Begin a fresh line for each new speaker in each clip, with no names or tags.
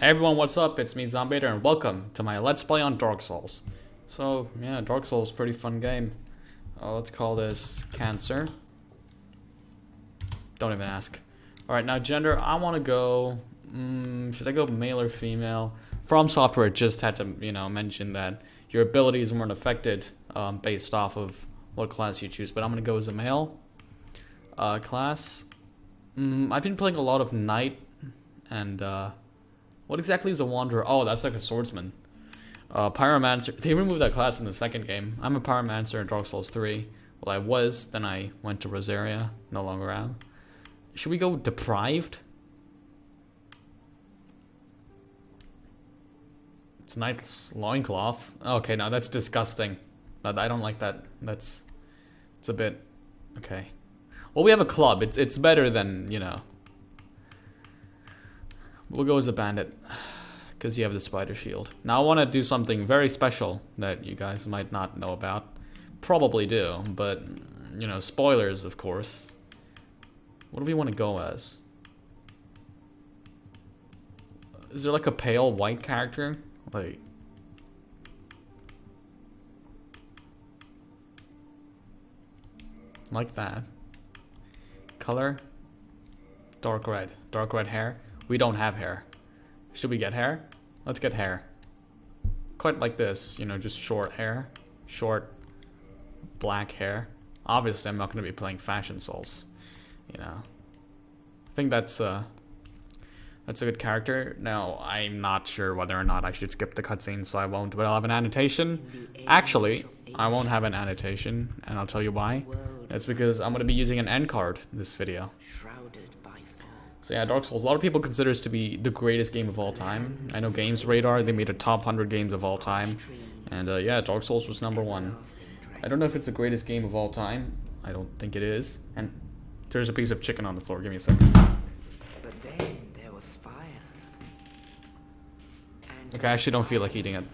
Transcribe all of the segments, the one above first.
Hey everyone, what's up? It's me, Zombader, and welcome to my Let's Play on Dark Souls. So, yeah, Dark Souls, pretty fun game. Let's call this Cancer. Don't even ask. Alright, now gender, I want to go... should I go male or female? From Software just had to, mention that your abilities weren't affected based off of what class you choose, but I'm going to go as a male. Class... I've been playing a lot of Knight, and, what exactly is a Wanderer? Oh, that's like a swordsman. Pyromancer. They removed that class in the second game. I'm a Pyromancer in Dark Souls 3. Well, I was, then I went to Rosaria. No longer am. Should we go Deprived? It's Knight's Loincloth. Okay, now that's disgusting. I don't like that. It's a bit... Okay. Well, we have a club. It's better than, We'll go as a bandit, because you have the spider shield. Now I want to do something very special that you guys might not know about. Probably do, but, spoilers, of course. What do we want to go as? Is there like a pale white character? Like that. Color? Dark red. Dark red hair? We don't have hair. Should we get hair? Let's get hair. Quite like this, just short hair. Short, black hair. Obviously, I'm not going to be playing Fashion Souls. I think that's a good character. Now, I'm not sure whether or not I should skip the cutscene, so I won't, but I'll have an annotation. Actually, I won't have an annotation, and I'll tell you why. That's because I'm going to be using an end card this video. So yeah, Dark Souls, a lot of people consider this to be the greatest game of all time. I know Games Radar, they made a top 100 games of all time. And yeah, Dark Souls was #1. I don't know if it's the greatest game of all time. I don't think it is. And there's a piece of chicken on the floor. Give me a second.
But then there was fire.
Okay, I actually don't feel like eating it.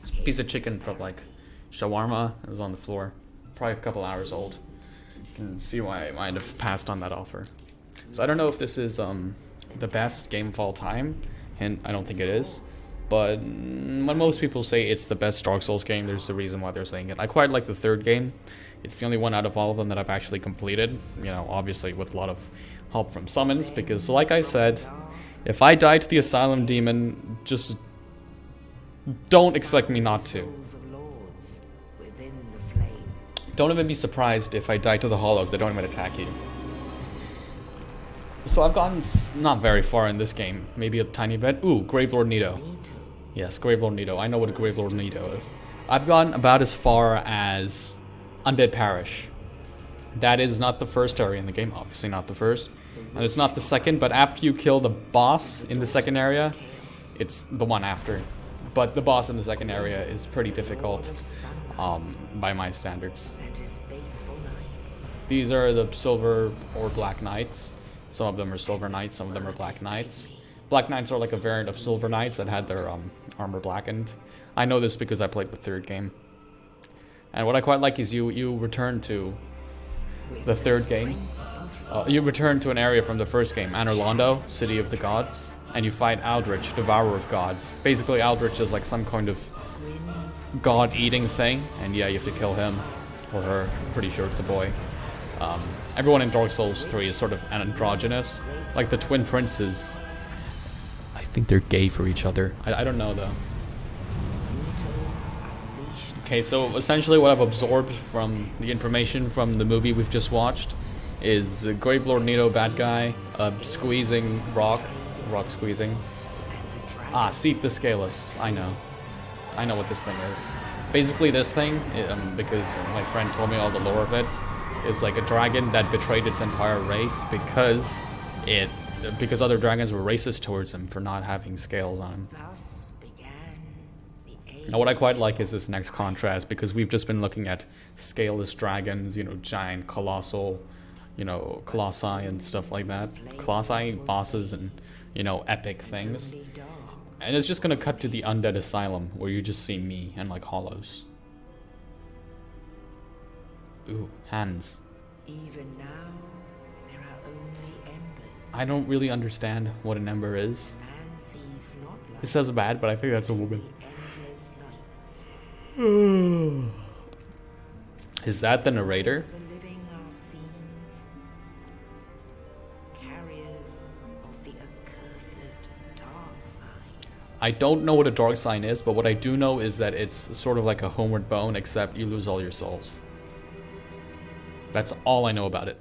It's a piece of chicken from like shawarma. It was on the floor. Probably a couple hours old. You can see why I might have passed on that offer. So I don't know if this is the best game of all time, and I don't think it is. But when most people say it's the best Dark Souls game, there's a reason why they're saying it. I quite like the third game. It's the only one out of all of them that I've actually completed. Obviously with a lot of help from summons, because like I said, if I die to the Asylum Demon, just don't expect me not to. Don't even be surprised if I die to the Hollows. They don't even attack you. So I've gotten not very far in this game. Maybe a tiny bit. Ooh, Gravelord Nito. Yes, Gravelord Nito. I know what a Gravelord Nito is. I've gotten about as far as Undead Parish. That is not the first area in the game. Obviously not the first. And it's not the second, but after you kill the boss in the second area, it's the one after. But the boss in the second area is pretty difficult by my standards. These are the Silver or Black Knights. Some of them are Silver Knights, some of them are Black Knights. Black Knights are like a variant of Silver Knights that had their armor blackened. I know this because I played the third game. And what I quite like is you return to the third game. You return to an area from the first game, Anor Londo, City of the Gods, and you fight Aldrich, Devourer of Gods. Basically, Aldrich is like some kind of god-eating thing, and yeah, you have to kill him or her. I'm pretty sure it's a boy. Everyone in Dark Souls 3 is sort of androgynous. Like the twin princes. I think they're gay for each other. I don't know though. Okay, so essentially what I've absorbed from the information from the movie we've just watched is Gravelord Nito, bad guy, squeezing rock squeezing. Ah, Seat the Scaleless. I know what this thing is. Basically this thing, because my friend told me all the lore of it, is like a dragon that betrayed its entire race because other dragons were racist towards him for not having scales on him. Now what I quite like is this next contrast, because we've just been looking at scaleless dragons, giant colossal, colossi and stuff like that. Colossi, bosses, and, epic things. And it's just gonna cut to the Undead Asylum, where you just see me and like hollows. Ooh, hands.
Even now, there are only embers.
I don't really understand what an ember is.
Man sees not
It says bad, but I think that's a woman.
endless nights.
Is that the narrator?
As the living are seen, carriers of the accursed dark side.
I don't know what a dark sign is, but what I do know is that it's sort of like a homeward bone, except you lose all your souls. That's all I know about it.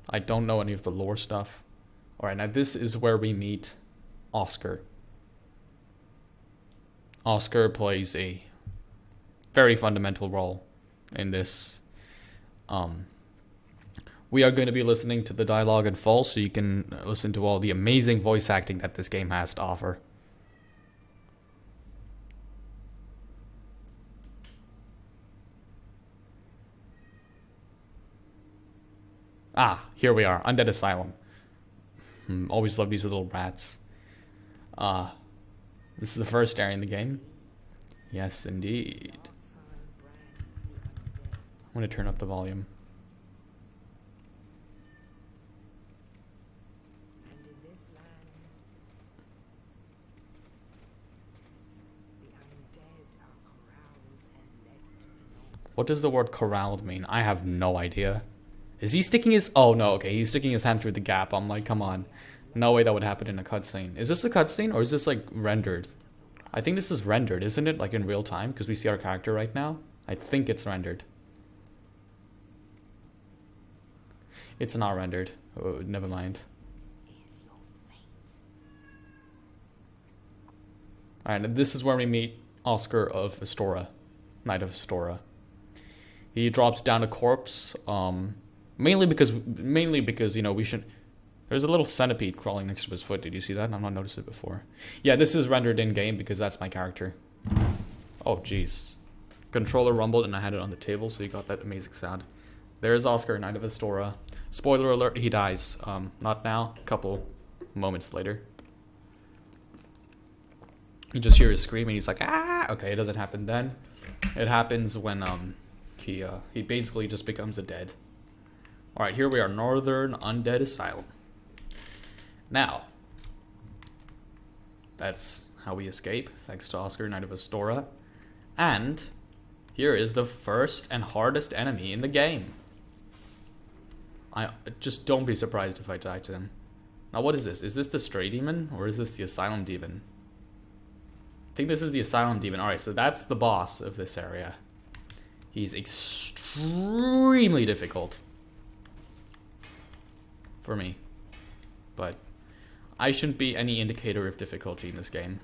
I don't know any of the lore stuff. Alright, now this is where we meet Oscar. Oscar plays a very fundamental role in this. We are going to be listening to the dialogue in full, so you can listen to all the amazing voice acting that this game has to offer. Ah, here we are, Undead Asylum. Always love these little rats. This is the first area in the game. Yes, indeed. I'm going to turn up the volume.
And in this land, the undead are corralled and led to the north.
What does the word corralled mean? I have no idea. Is he sticking his... Oh, no, okay. He's sticking his hand through the gap. I'm like, come on. No way that would happen in a cutscene. Is this the cutscene, or is this, like, rendered? I think this is rendered, isn't it? Like, in real time? Because we see our character right now. I think it's rendered. It's not rendered. Oh, never mind.
Is your fate.
Alright, and this is where we meet Oscar of Astora. Knight of Astora. He drops down a corpse, mainly because, you know, we should... There's a little centipede crawling next to his foot. Did you see that? I've not noticed it before. Yeah, this is rendered in-game because that's my character. Oh, jeez. Controller rumbled and I had it on the table, so you got that amazing sound. There's Oscar, Knight of Astora. Spoiler alert, he dies. Not now, a couple moments later. You just hear his screaming, he's like, ah! Okay, it doesn't happen then. It happens when, he basically just becomes a dead. Alright, here we are, Northern Undead Asylum. Now, that's how we escape, thanks to Oscar, Knight of Astora. And here is the first and hardest enemy in the game. Just don't be surprised if I die to him. Now, what is this? Is this the Stray Demon, or is this the Asylum Demon? I think this is the Asylum Demon. Alright, so that's the boss of this area. He's extremely difficult. For me. But I shouldn't be any indicator of difficulty in this game.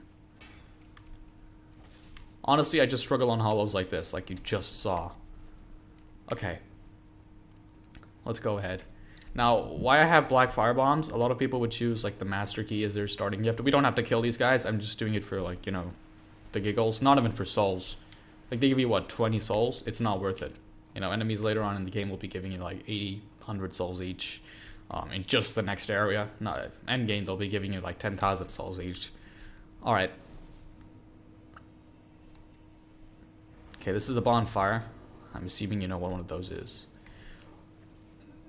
Honestly, I just struggle on hollows like this, like you just saw. Okay. Let's go ahead. Now, why I have black firebombs, a lot of people would choose like the master key as their starting gift. We don't have to kill these guys, I'm just doing it for like, you know, the giggles. Not even for souls. Like they give you what, 20 souls? It's not worth it. You know, enemies later on in the game will be giving you like 80, 100 souls each. In just the next area. Not end game, they'll be giving you like 10,000 souls each. Alright. Okay, this is a bonfire. I'm assuming you know what one of those is.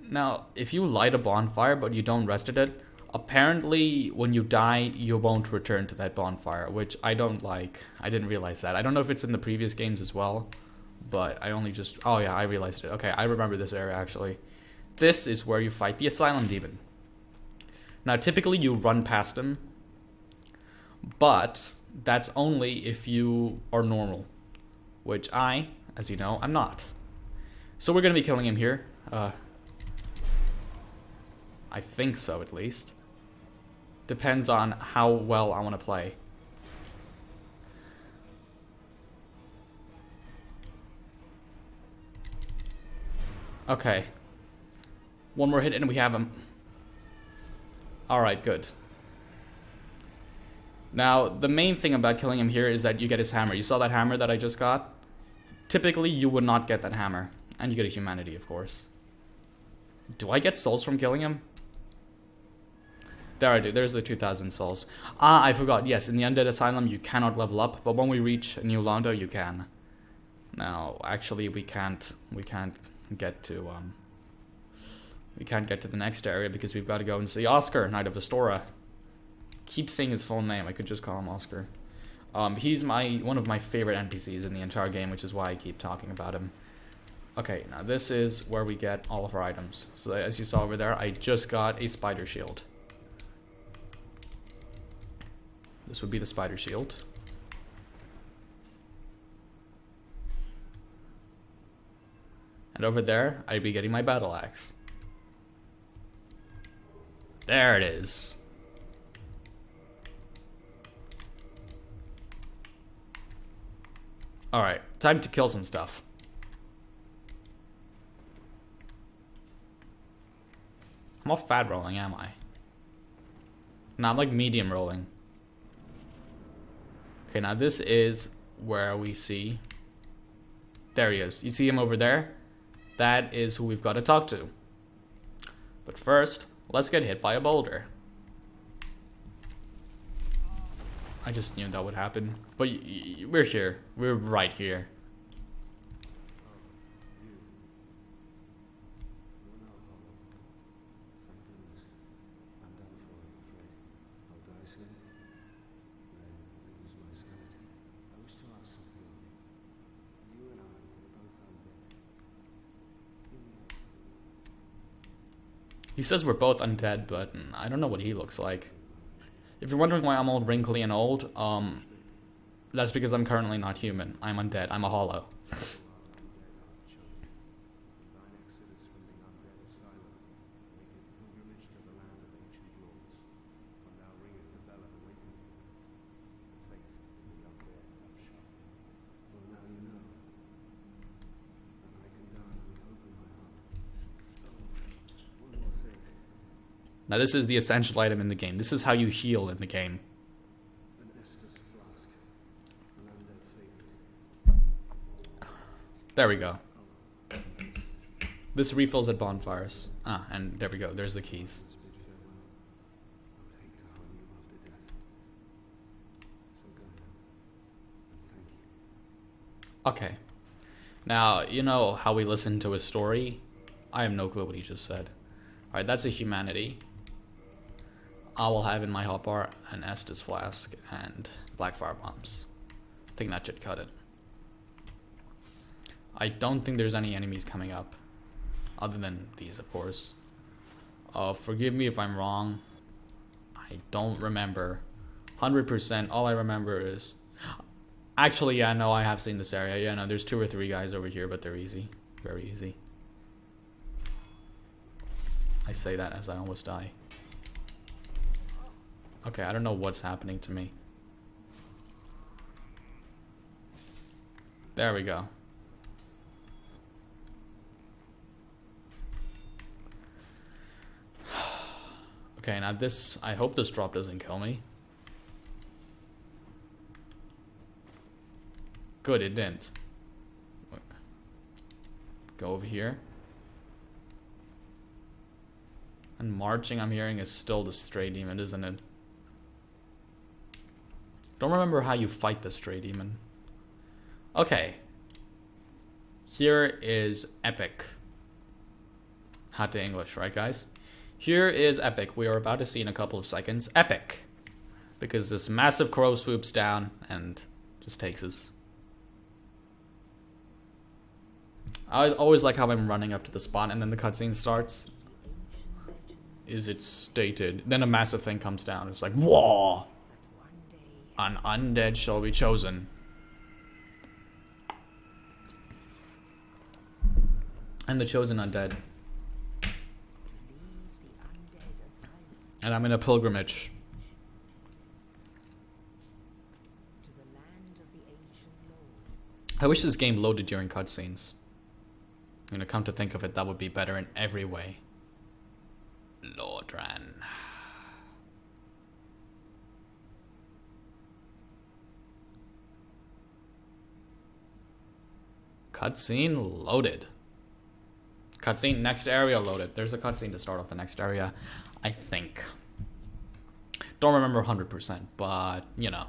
Now, if you light a bonfire but you don't rest at it, apparently when you die, you won't return to that bonfire, which I don't like. I didn't realize that. I don't know if it's in the previous games as well, but I only just... Oh yeah, I realized it. Okay, I remember this area actually. This is where you fight the Asylum Demon. Now, typically you run past him, but that's only if you are normal, which I, as you know, I'm not. So we're going to be killing him here. I think so, at least. Depends on how well I want to play. Okay. One more hit and we have him. Alright, good. Now, the main thing about killing him here is that you get his hammer. You saw that hammer that I just got? Typically, you would not get that hammer. And you get a humanity, of course. Do I get souls from killing him? There I do. There's the 2,000 souls. Ah, I forgot. Yes, in the Undead Asylum, you cannot level up. But when we reach New Londo, you can. Now, actually, we can't get to... We can't get to the next area because we've got to go and see Oscar, Knight of Astora. keep saying his full name. I could just call him Oscar. He's one of my favorite NPCs in the entire game, which is why I keep talking about him. Okay, now this is where we get all of our items. So as you saw over there, I just got a spider shield. This would be the spider shield. And over there, I'd be getting my battle axe. There it is. Alright, time to kill some stuff. I'm off fat rolling, am I? No, I'm like medium rolling. Okay, now this is where we see... There he is. You see him over there? That is who we've got to talk to. But first, let's get hit by a boulder. I just knew that would happen. But we're here. We're right here. He says we're both undead, but I don't know what he looks like. If you're wondering why I'm all wrinkly and old, that's because I'm currently not human. I'm undead. I'm a hollow. Now this is the essential item in the game. This is how you heal in the game. There we go. This refills at bonfires. Ah, and there we go. There's the keys. Okay. Now, you know how we listen to a story? I have no clue what he just said. Alright, that's a humanity. I will have in my hotbar an Estus flask and black fire bombs. I think that should cut it. I don't think there's any enemies coming up. Other than these, of course. Forgive me if I'm wrong. I don't remember. 100%, all I remember is... Actually, yeah, no, I have seen this area. Yeah, no, there's 2 or 3 guys over here, but they're easy. Very easy. I say that as I almost die. Okay, I don't know what's happening to me. There we go. Okay, now this... I hope this drop doesn't kill me. Good, it didn't. Go over here. And marching, I'm hearing, is still the stray demon, isn't it? Don't remember how you fight the stray demon. Okay. Here is epic. Hot to English, right guys? Here is epic. We are about to see in a couple of seconds. Epic. Because this massive crow swoops down and just takes us. I always like how I'm running up to the spot and then the cutscene starts. Is it stated? Then a massive thing comes down. It's like, whoa! An undead shall be chosen. I'm the chosen undead. And I'm in a pilgrimage. I wish this game loaded during cutscenes. You know, come to think of it, that would be better in every way. Lordran. Cutscene loaded. Cutscene, next area loaded. There's a cutscene to start off the next area, I think. Don't remember 100%, but, you know.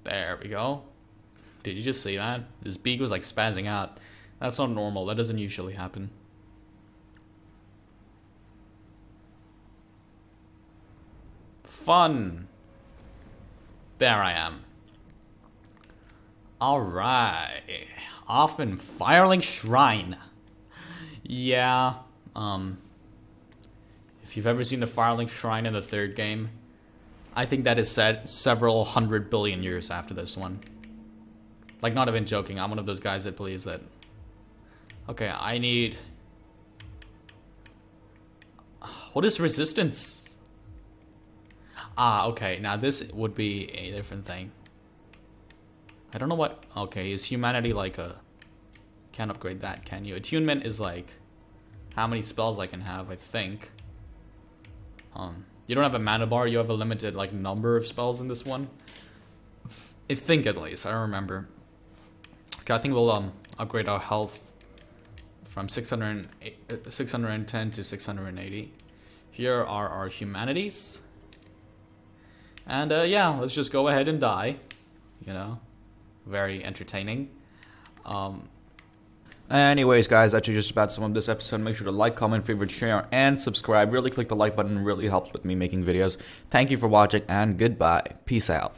There we go. Did you just see that? His beak was like spazzing out. That's not normal. That doesn't usually happen. fun. There I am. Alright. Off in Firelink Shrine. Yeah, if you've ever seen the Firelink Shrine in the third game, I think that is set several 100 billion years after this one. Like, not even joking, I'm one of those guys that believes that. Okay, I need... What is resistance? Ah, okay, now this would be a different thing. I don't know what... Okay, is humanity like a... Can't upgrade that, can you? Attunement is like how many spells I can have, I think. You don't have a mana bar, you have a limited like number of spells in this one. I think at least, I don't remember. Okay, I think we'll upgrade our health from 610 to 680. Here are our humanities. And yeah, let's just go ahead and die. You know, very entertaining.
Anyways, guys, that's just about some of this episode. Make sure to like, comment, favorite, share, and subscribe. Really click the like button. It really helps with me making videos. Thank you for watching, and goodbye. Peace out.